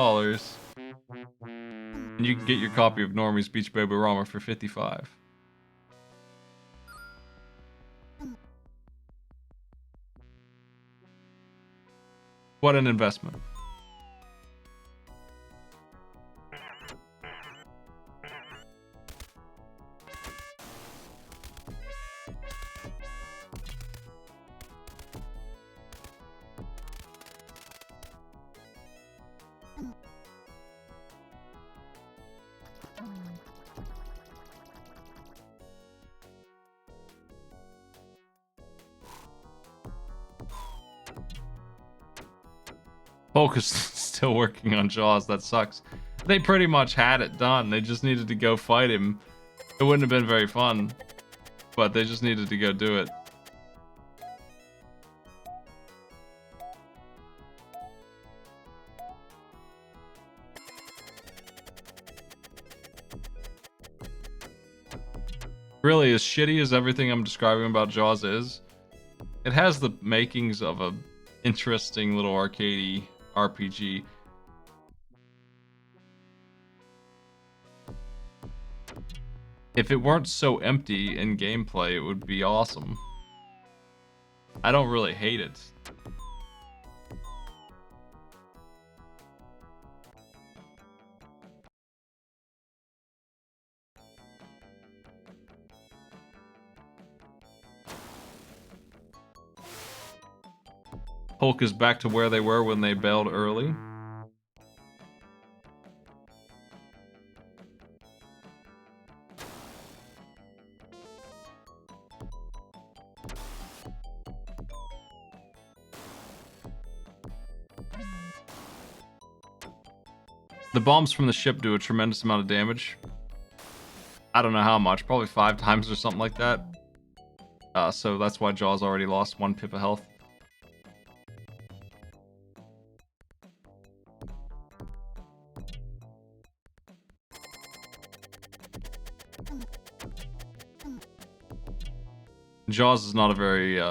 And you can get your copy of Normie's Beach Baberama for $55. What an investment. Focus still working on Jaws. That sucks. They pretty much had it done. They just needed to go fight him. It wouldn't have been very fun, but they just needed to go do it. Really, as shitty as everything I'm describing about Jaws is, it has the makings of a interesting little arcadey RPG. If it weren't so empty in gameplay, it would be awesome. I don't really hate it. Polk is back to where they were when they bailed early. The bombs from the ship do a tremendous amount of damage. I don't know how much, probably 5 times or something like that. So that's why Jaws already lost 1 pip of health. Jaws is not a very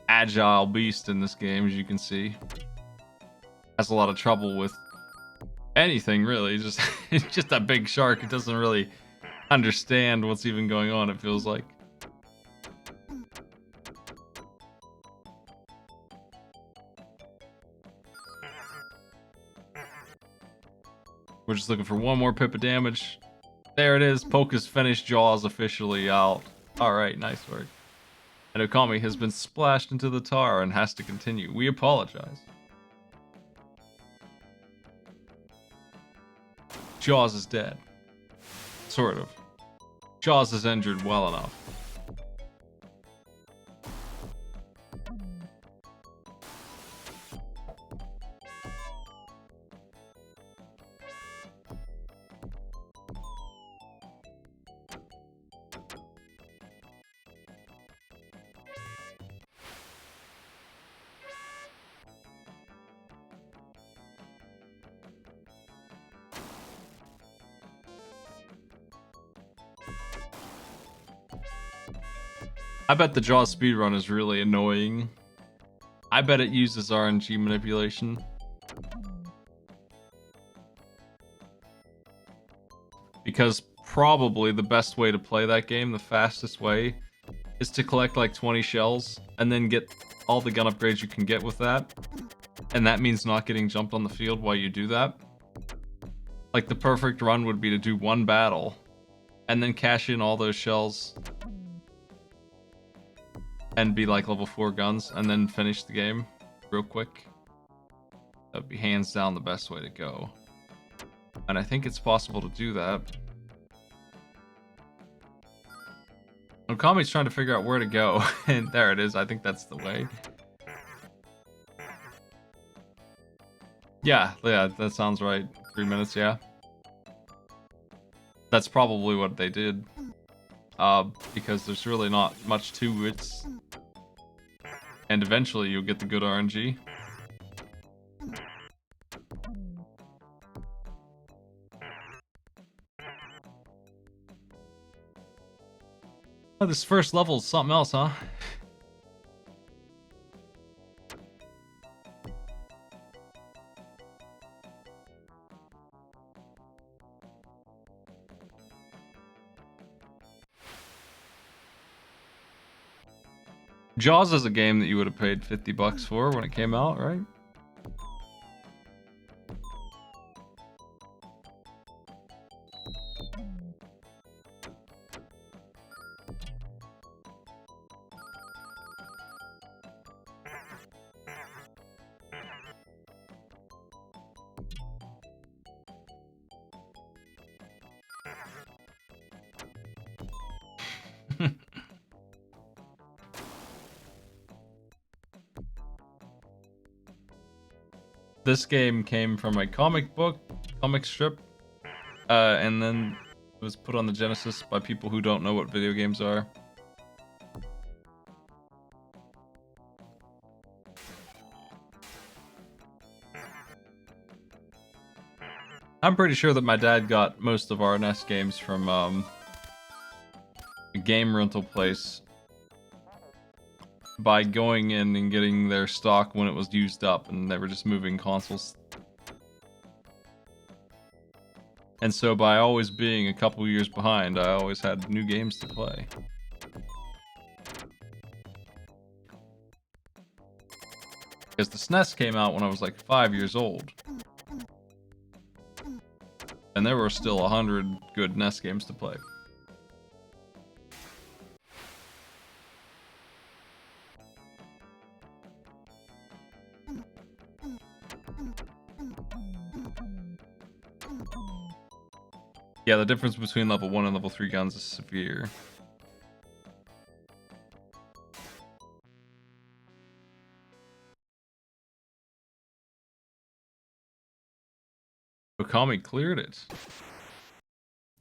agile beast in this game, as you can see. Has a lot of trouble with anything, really. Just it's just a big shark. It doesn't really understand what's even going on, it feels like. We're just looking for 1 more pip of damage. There it is. Poke has finished Jaws officially out. Alright, nice work. And Okami has been splashed into the tar and has to continue. We apologize. Jaws is dead. Sort of. Jaws is injured well enough. I bet the Jaws speedrun is really annoying. I bet it uses RNG manipulation. Because probably the best way to play that game, the fastest way, is to collect like 20 shells and then get all the gun upgrades you can get with that. And that means not getting jumped on the field while you do that. Like the perfect run would be to do 1 battle and then cash in all those shells and be like level 4 guns, and then finish the game real quick. That would be hands down the best way to go. And I think it's possible to do that. Okami's trying to figure out where to go, and there it is. I think that's the way. Yeah, that sounds right. 3 minutes, yeah. That's probably what they did. Because there's really not much to it. And eventually you'll get the good RNG. Oh, this first level is something else, huh? Jaws is a game that you would have paid $50 for when it came out, right? This game came from a comic strip, and then it was put on the Genesis by people who don't know what video games are. I'm pretty sure that my dad got most of our NES games from a game rental place by going in and getting their stock when it was used up and they were just moving consoles. And so by always being a couple years behind, I always had new games to play. Because the SNES came out when I was like 5 years old. And there were still 100 good NES games to play. Yeah, the difference between level 1 and level 3 guns is severe. Okami cleared it.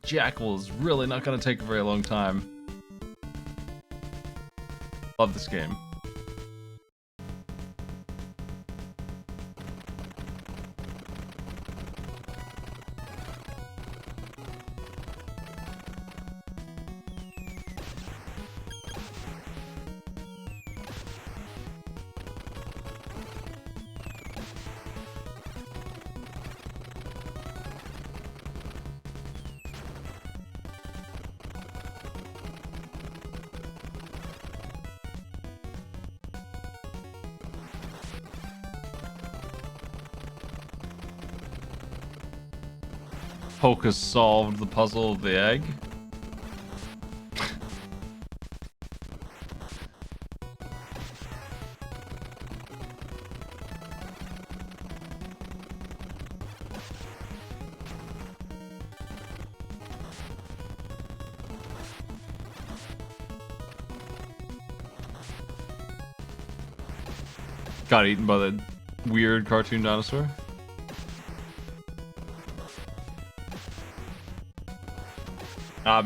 Jackal is really not going to take a very long time. Love this game. Polka solved the puzzle of the egg. Got eaten by the weird cartoon dinosaur.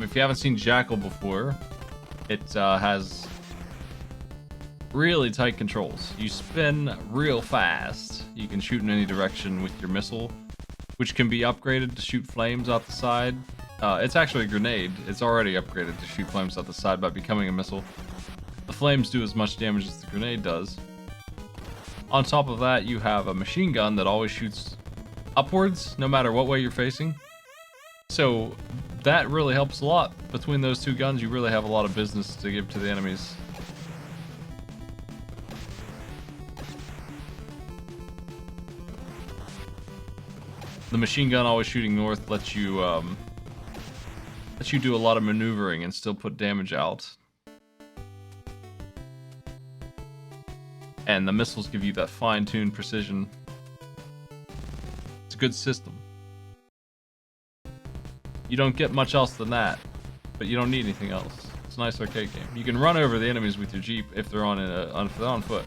If you haven't seen Jackal before, it has really tight controls. You spin real fast. You can shoot in any direction with your missile, which can be upgraded to shoot flames out the side. It's actually a grenade. It's already upgraded to shoot flames out the side by becoming a missile. The flames do as much damage as the grenade does. On top of that, you have a machine gun that always shoots upwards, no matter what way you're facing. So that really helps a lot. Between those two guns, you really have a lot of business to give to the enemies. The machine gun always shooting north lets you do a lot of maneuvering and still put damage out. And the missiles give you that fine-tuned precision. It's a good system. You don't get much else than that, but you don't need anything else. It's a nice arcade game. You can run over the enemies with your Jeep if they're if they're on foot.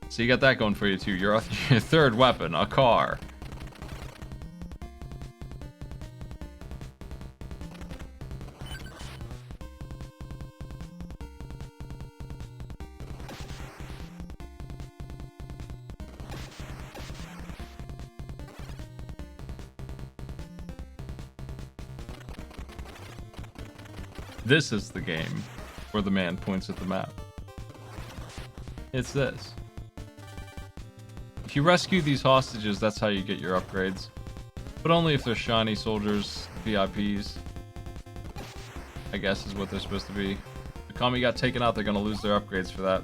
So you got that going for you too. Your third weapon, a car. This is the game where the man points at the map. It's this. If you rescue these hostages, that's how you get your upgrades. But only if they're shiny soldiers, VIPs. I guess is what they're supposed to be. The Kami got taken out, they're gonna lose their upgrades for that.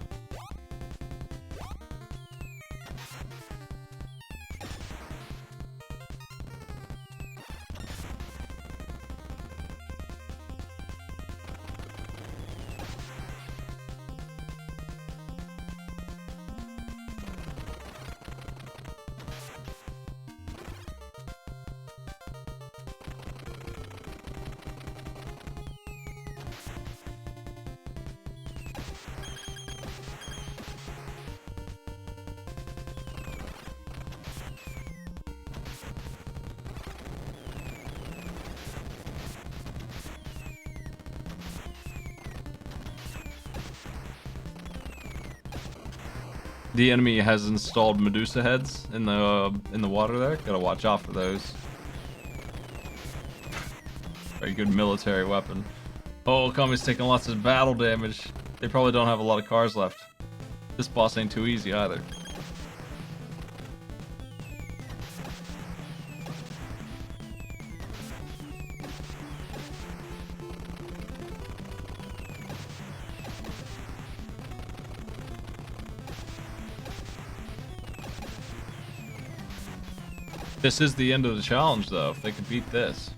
The enemy has installed Medusa heads in the water there. Gotta watch out for those. Very good military weapon. Oh, Kami's taking lots of battle damage. They probably don't have a lot of cars left. This boss ain't too easy either. This is the end of the challenge, though, if they can beat this.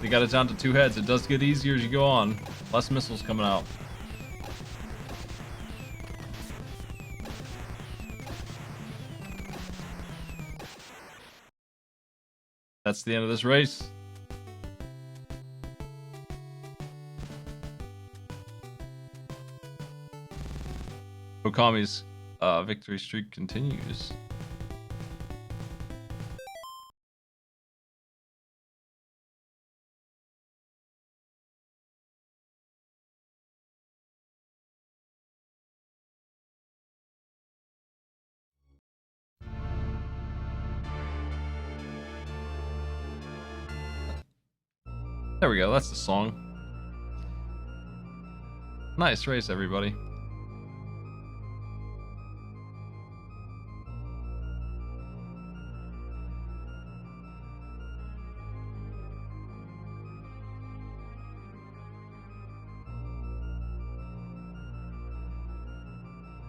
They got it down to 2 heads. It does get easier as you go on. Less missiles coming out. That's the end of this race. Okami's victory streak continues. There we go, that's the song. Nice race, everybody.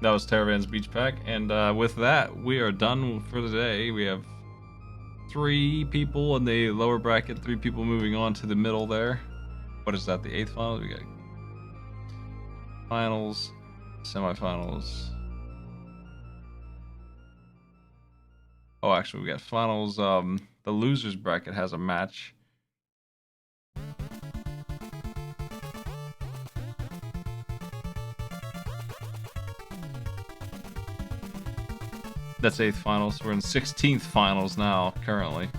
That was Taravan's Beach Pack, and with that, we are done for the day. We have 3 people in the lower bracket, 3 people moving on to the middle there. What is that, the 8th final? We got finals, semifinals. Oh, actually, we got finals. The losers bracket has a match. That's 8th finals. We're in 16th finals now, currently.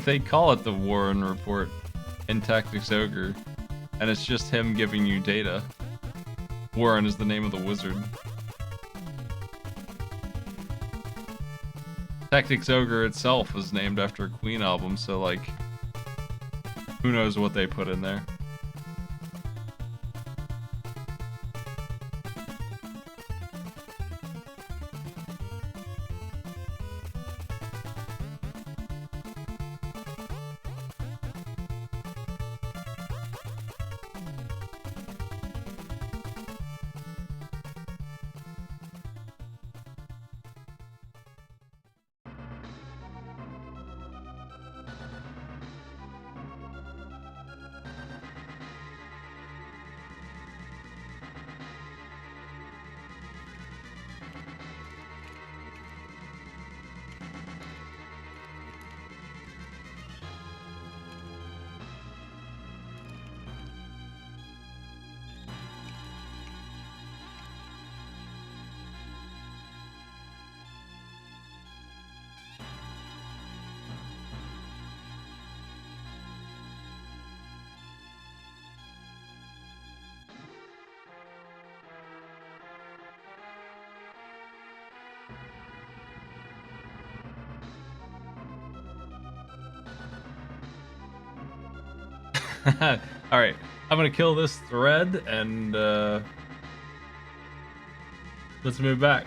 They call it the Warren Report in Tactics Ogre, and it's just him giving you data. Warren is the name of the wizard. Tactics Ogre itself was named after a Queen album, so like, who knows what they put in there. Alright, I'm gonna kill this thread and let's move back.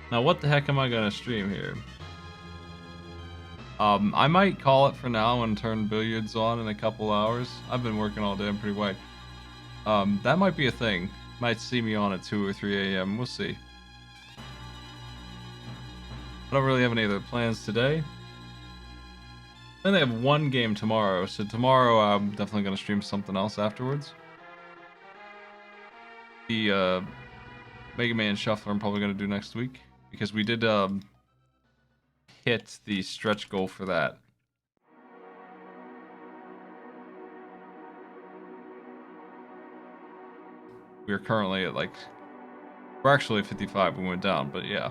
Now what the heck am I gonna stream here? I might call it for now and turn billiards on in a couple hours. I've been working all day, I'm pretty wide. That might be a thing. Might see me on at 2 or 3 a.m. We'll see. I don't really have any other plans today. I only have 1 game tomorrow, so tomorrow I'm definitely going to stream something else afterwards. The Mega Man Shuffler I'm probably going to do next week, because we did hit the stretch goal for that. We're currently at like, we're actually at 55, we went down, but yeah.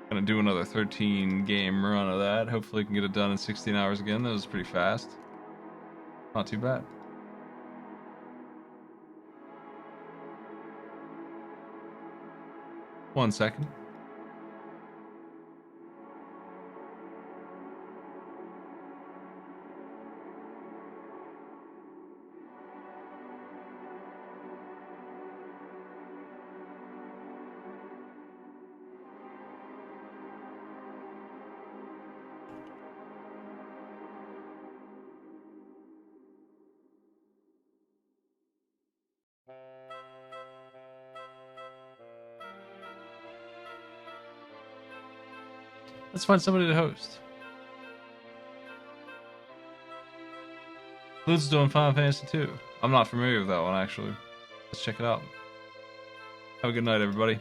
Gonna do another 13 game run of that. Hopefully we can get it done in 16 hours again. That was pretty fast. Not too bad. One second. Let's find somebody to host. Lude's doing Final Fantasy 2. I'm not familiar with that one, actually. Let's check it out. Have a good night, everybody.